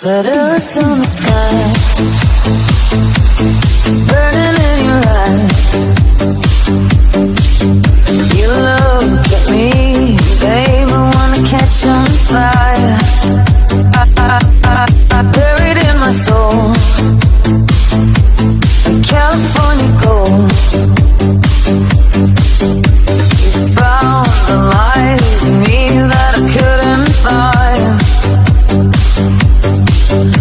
Letters on the sky, burning in your eyes. You look at me, babe, I wanna catch on fire. I buried in my soul, California gold. You found the light in me that I couldn't find.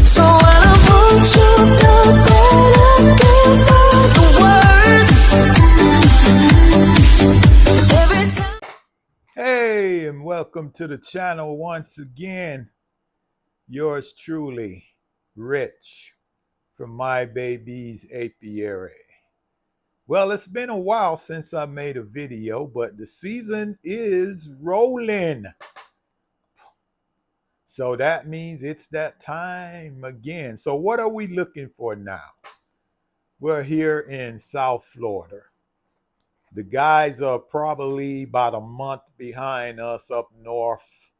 So when I put you down, I can't find the words. Every time. Hey, and welcome to the channel once again. Yours truly, Rich, from My Baby's Apiary. Well, it's been a while since I made a video, but the season is rolling. So that means it's that time again. So what are we looking for now? We're here in South Florida. The guys are probably about a month behind us up north.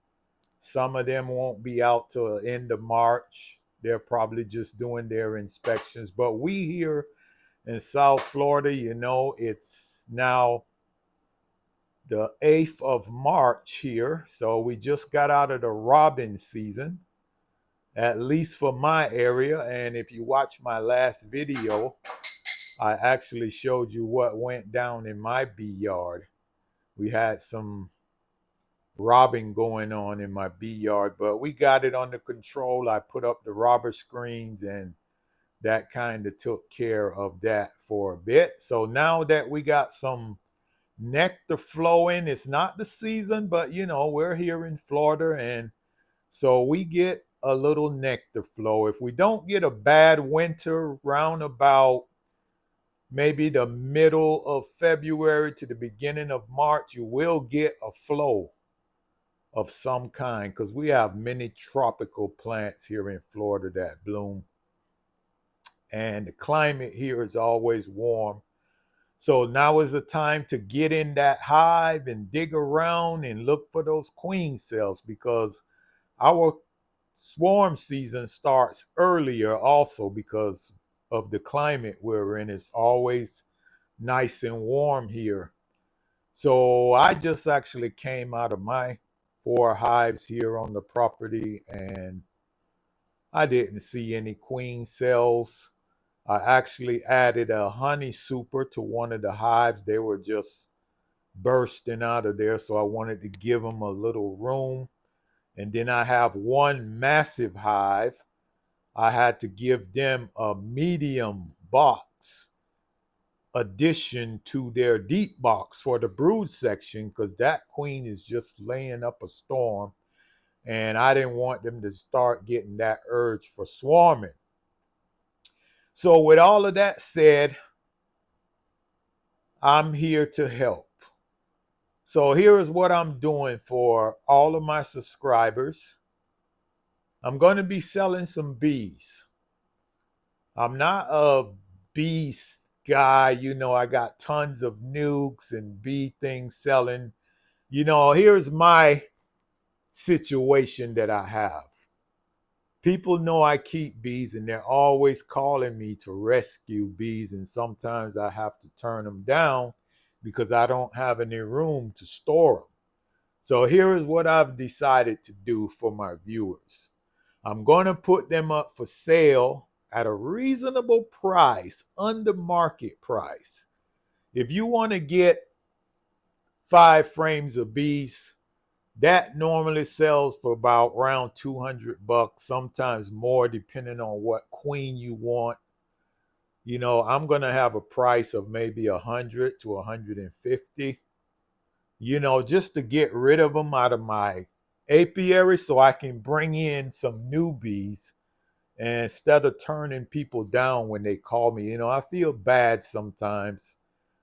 Some of them won't be out till the end of March. They're probably just doing their inspections. But we here in South Florida, you know, it's now the 8th of March here. So we just got out of the robin season, at least for my area. And if you watch my last video, I actually showed you what went down in my bee yard. We had some robbing going on in my bee yard, but we got it under control. I put up the robber screens and that kind of took care of that for a bit. So now that we got some nectar flowing, it's not the season, but you know, we're here in Florida, and so we get a little nectar flow. If we don't get a bad winter round about maybe the middle of February to the beginning of March, you will get a flow of some kind, because we have many tropical plants here in Florida that bloom, and the climate here is always warm. So now is the time to get in that hive and dig around and look for those queen cells, because our swarm season starts earlier also because of the climate we're in. It's always nice and warm here. So I just actually came out of my 4 hives here on the property, and I didn't see any queen cells. I actually added a honey super to one of the hives. They were just bursting out of there, so I wanted to give them a little room. And then I have one massive hive. I had to give them a medium box addition to their deep box for the brood section, because that queen is just laying up a storm, and I didn't want them to start getting that urge for swarming. So with all of that said, I'm here to help. So here is what I'm doing for all of my subscribers. I'm going to be selling some bees. I'm not a bee guy. You know, I got tons of nukes and bee things selling. You know, here's my situation that I have. People know I keep bees, and they're always calling me to rescue bees, and sometimes I have to turn them down because I don't have any room to store them. So here is what I've decided to do for my viewers. I'm going to put them up for sale at a reasonable price, under market price. If you want to get 5 frames of bees, that normally sells for about around $200, sometimes more, depending on what queen you want. You know, I'm going to have a price of maybe 100 to 150, you know, just to get rid of them out of my apiary so I can bring in some newbies. And instead of turning people down when they call me, you know, I feel bad sometimes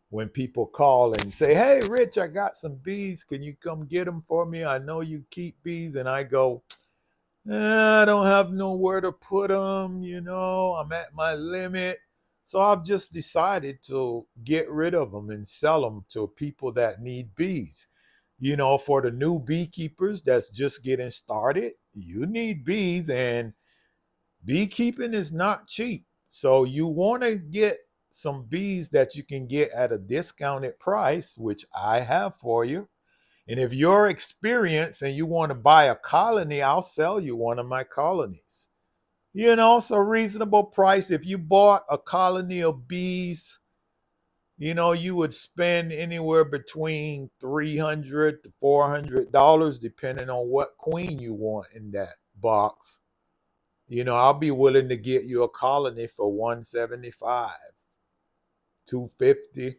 when people call and say, hey, Rich, I got some bees. Can you come get them for me? I know you keep bees. And I go, I don't have nowhere to put them. You know, I'm at my limit. So I've just decided to get rid of them and sell them to people that need bees. You know, for the new beekeepers that's just getting started, you need bees. And Beekeeping is not cheap. So you want to get some bees that you can get at a discounted price, which I have for you. And if you're experienced and you want to buy a colony, I'll sell you one of my colonies. You know, it's a reasonable price. If you bought a colony of bees, you know, you would spend anywhere between $300 to $400, depending on what queen you want in that box. You know, I'll be willing to get you a colony for 175, 250,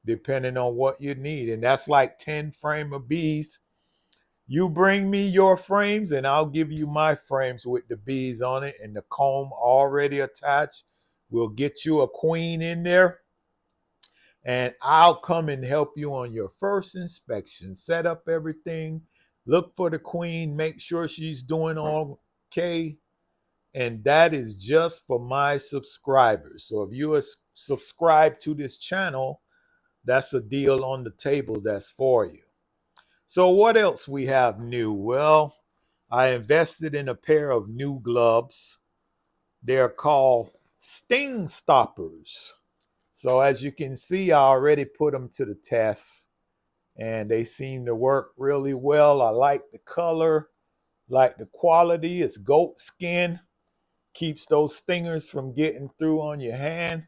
depending on what you need. And that's like 10 frame of bees. You bring me your frames and I'll give you my frames with the bees on it and the comb already attached. We'll get you a queen in there and I'll come and help you on your first inspection. Set up everything, look for the queen, make sure she's doing okay. And that is just for my subscribers. So if you are subscribed to this channel, that's a deal on the table that's for you. So what else we have new? Well, I invested in a pair of new gloves. They're called Sting Stoppers. So as you can see, I already put them to the test and they seem to work really well. I like the color, like the quality. It's goat skin, keeps those stingers from getting through on your hand.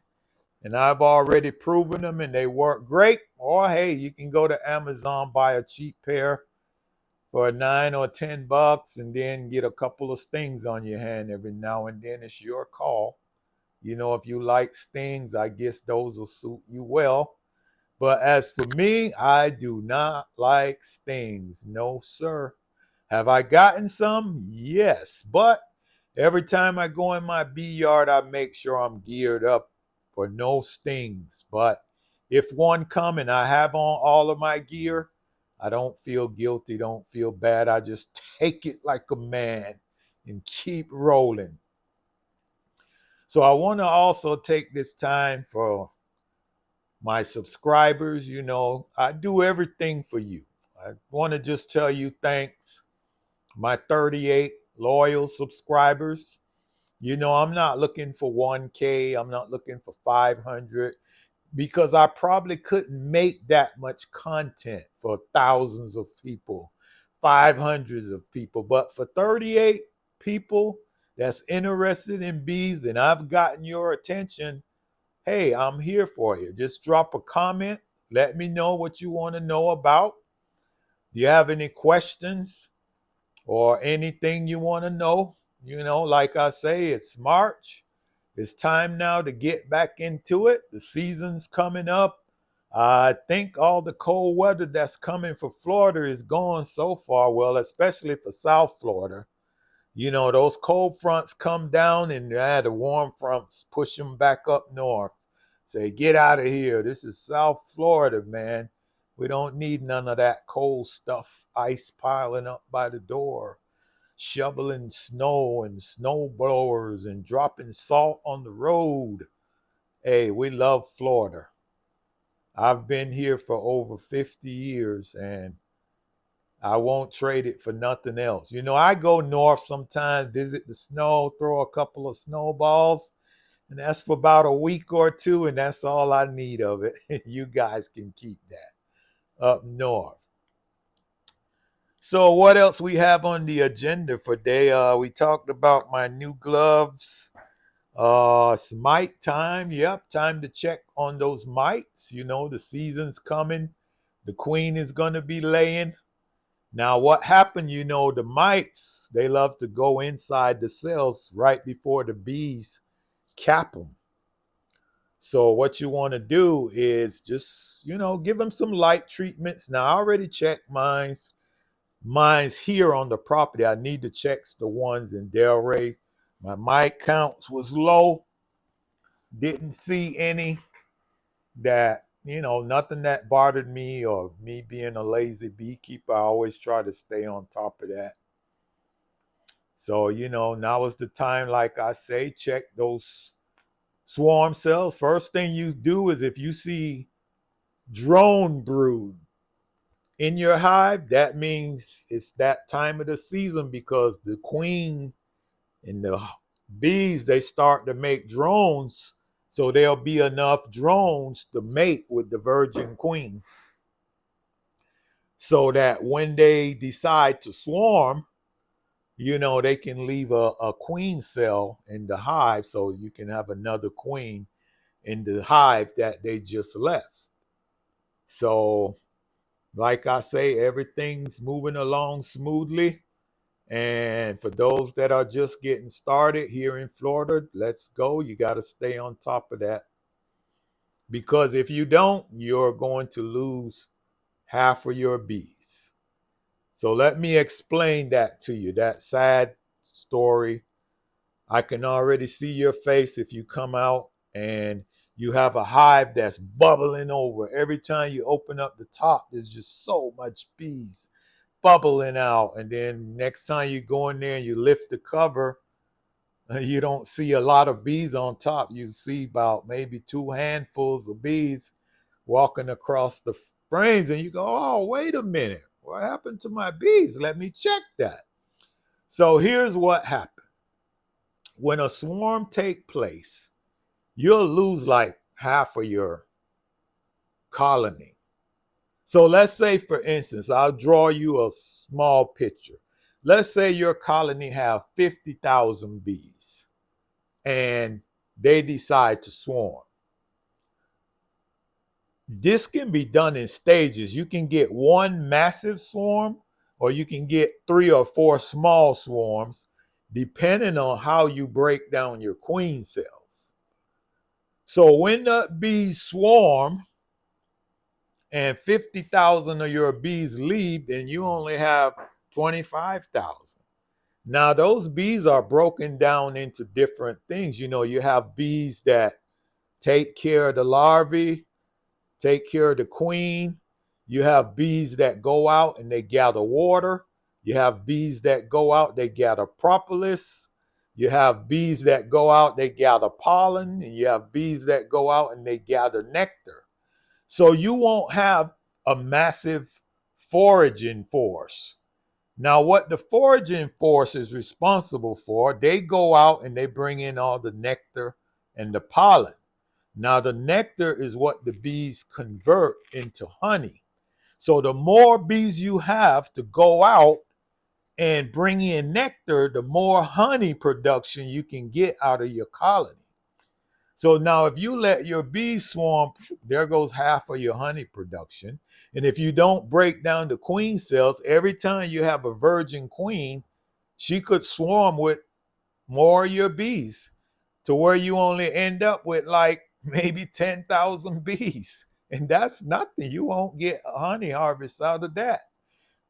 And I've already proven them and they work great. Or hey, you can go to Amazon, buy a cheap pair for $9 or $10 and then get a couple of stings on your hand every now and then. It's your call. You know, if you like stings, I guess those will suit you well. But as for me, I do not like stings. No, sir. Have I gotten some? Yes. But every time I go in my bee yard, I make sure I'm geared up for no stings. But if one come and I have on all of my gear, I don't feel guilty, don't feel bad. I just take it like a man and keep rolling. So I want to also take this time for my subscribers. You know, I do everything for you. I want to just tell you thanks, my 38 loyal subscribers. You know, I'm not looking for 1K. I'm not looking for 500 because I probably couldn't make that much content for thousands of people, 500s of people. But for 38 people that's interested in bees and I've gotten your attention, hey, I'm here for you. Just drop a comment. Let me know what you want to know about. Do you have any questions or anything you want to know? You know, like I say, it's March. It's time now to get back into it. The season's coming up. I think all the cold weather that's coming for Florida is gone so far. Well, especially for South Florida. You know, those cold fronts come down and the warm fronts push them back up north. Say, get out of here. This is South Florida, man. We don't need none of that cold stuff. Ice piling up by the door, shoveling snow and snow blowers and dropping salt on the road. Hey, we love Florida. I've been here for over 50 years and I won't trade it for nothing else. You know, I go north sometimes, visit the snow, throw a couple of snowballs, and that's for about a week or two, and that's all I need of it. You guys can keep that up north. So what else we have on the agenda for today? We talked about my new gloves. It's mite time. Yep, time to check on those mites. You know, the season's coming. The queen is going to be laying. Now, what happened, you know, the mites, they love to go inside the cells right before the bees cap them. So what you want to do is just, you know, give them some light treatments. Now, I already checked mine's here on the property. I need to check the ones in Delray. My mite counts was low. Didn't see any that, you know, nothing that bothered me or me being a lazy beekeeper. I always try to stay on top of that. So, you know, now is the time, like I say, check those swarm cells. First thing you do is if you see drone brood in your hive, that means it's that time of the season because the queen and the bees, they start to make drones. So there'll be enough drones to mate with the virgin queens. So that when they decide to swarm, they can leave a queen cell in the hive so you can have another queen in the hive that they just left. So, like I say, everything's moving along smoothly. And for those that are just getting started here in Florida, let's go. You got to stay on top of that. Because if you don't, you're going to lose half of your bees. So let me explain that to you, that sad story. I can already see your face if you come out and you have a hive that's bubbling over. Every time you open up the top, there's just so much bees bubbling out. And then next time you go in there and you lift the cover, you don't see a lot of bees on top. You see about maybe 2 handfuls of bees walking across the frames, and you go, oh, wait a minute. What happened to my bees? Let me check that. So here's what happened. When a swarm take place, you'll lose like half of your colony. So let's say, for instance, I'll draw you a small picture. Let's say your colony have 50,000 bees and they decide to swarm. This can be done in stages. You can get one massive swarm or you can get 3 or 4 small swarms depending on how you break down your queen cells. So when the bees swarm and 50,000 of your bees leave, then you only have 25,000. Now those bees are broken down into different things. You have bees that take care of the larvae, take care of the queen. You have bees that go out and they gather water. You have bees that go out, they gather propolis. You have bees that go out, they gather pollen. And you have bees that go out and they gather nectar. So you won't have a massive foraging force. Now, what the foraging force is responsible for, they go out and they bring in all the nectar and the pollen. Now, the nectar is what the bees convert into honey. So the more bees you have to go out and bring in nectar, the more honey production you can get out of your colony. So now if you let your bees swarm, there goes half of your honey production. And if you don't break down the queen cells, every time you have a virgin queen, she could swarm with more of your bees to where you only end up with like maybe 10,000 bees. And that's nothing. You won't get a honey harvest out of that.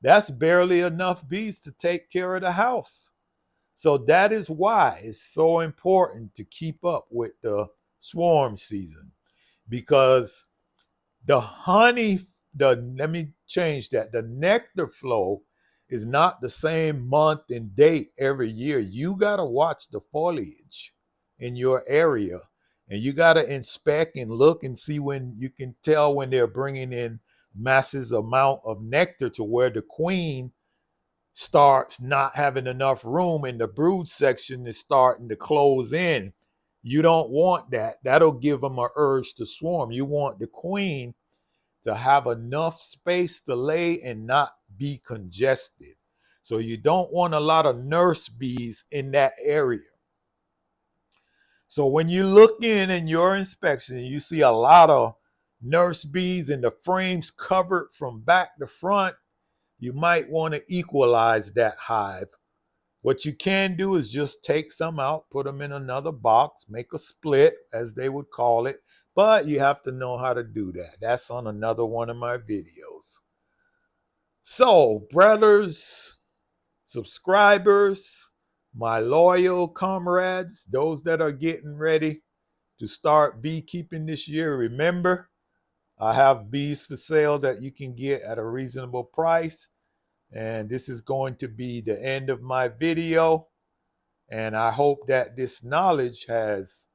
That's barely enough bees to take care of the house. So that is why it's so important to keep up with the swarm season, because the honey, let me change that. The nectar flow is not the same month and date every year. You got to watch the foliage in your area and you got to inspect and look and see when you can tell when they're bringing in massive amount of nectar to where the queen starts not having enough room and the brood section is starting to close in. You don't want that. That'll give them an urge to swarm. You want the queen to have enough space to lay and not be congested. So you don't want a lot of nurse bees in that area. So when you look in your inspection, you see a lot of nurse bees and the frames covered from back to front, you might want to equalize that hive. What you can do is just take some out, put them in another box, make a split, as they would call it. But you have to know how to do that. That's on another one of my videos. So, brothers, subscribers, my loyal comrades, those that are getting ready to start beekeeping this year, remember, I have bees for sale that you can get at a reasonable price. And this is going to be the end of my video. And I hope that this knowledge has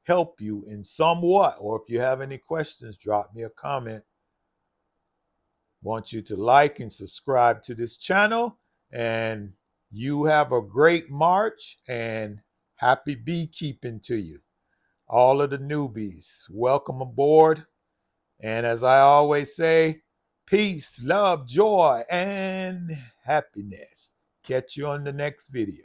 helped you in somewhat. Or if you have any questions, drop me a comment. Want you to like and subscribe to this channel. And you have a great March and Happy beekeeping to you. All of the newbies, welcome aboard. And as I always say, peace, love, joy, and happiness. Catch you on the next video.